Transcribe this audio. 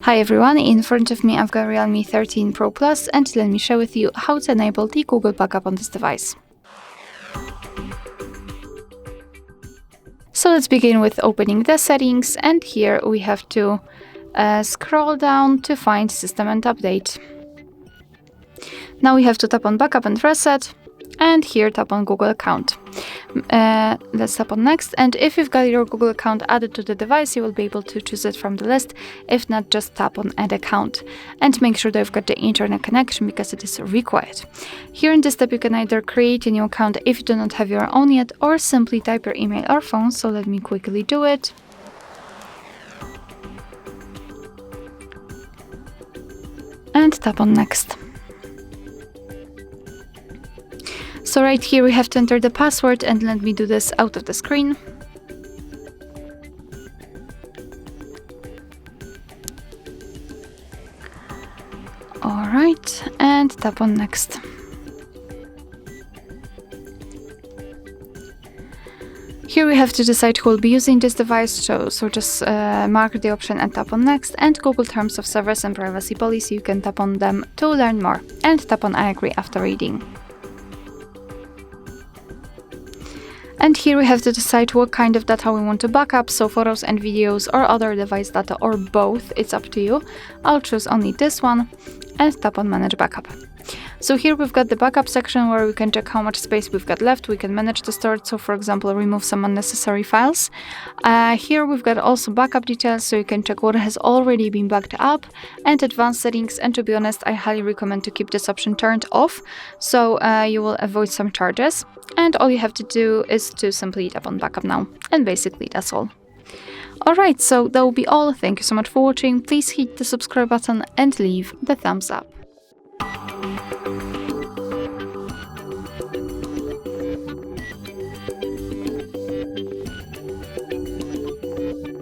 Hi everyone, in front of me I've got Realme 13 Pro Plus and let me share with you how to enable the Google backup on this device. So let's begin with opening the settings, and here we have to scroll down to find System and Update. Now we have to tap on Backup and Reset, and here tap on Google account. Let's tap on Next, and if you've got your Google account added to the device, you will be able to choose it from the list. If not, just tap on Add Account and make sure that you've got the internet connection because it is required. Here in this step, you can either create a new account if you do not have your own yet, or simply type your email or phone. So let me quickly do it. And tap on Next. So right here we have to enter the password, and let me do this out of the screen. Alright, and tap on Next. Here we have to decide who will be using this device, so just mark the option and tap on Next, and Google Terms of Service and Privacy Policy, you can tap on them to learn more, and tap on I agree after reading. And here we have to decide what kind of data we want to backup, so photos and videos or other device data or both, it's up to you. I'll choose only this one and tap on Manage Backup. So here we've got the backup section where we can check how much space we've got left. We can manage the storage, so for example remove some unnecessary files. Here we've got also backup details, so you can check what has already been backed up, and advanced settings, and to be honest I highly recommend to keep this option turned off, so you will avoid some charges. And all you have to do is to simply tap on Backup Now, and basically that's all. Alright, so that will be all. Thank you so much for watching. Please hit the subscribe button and leave the thumbs up.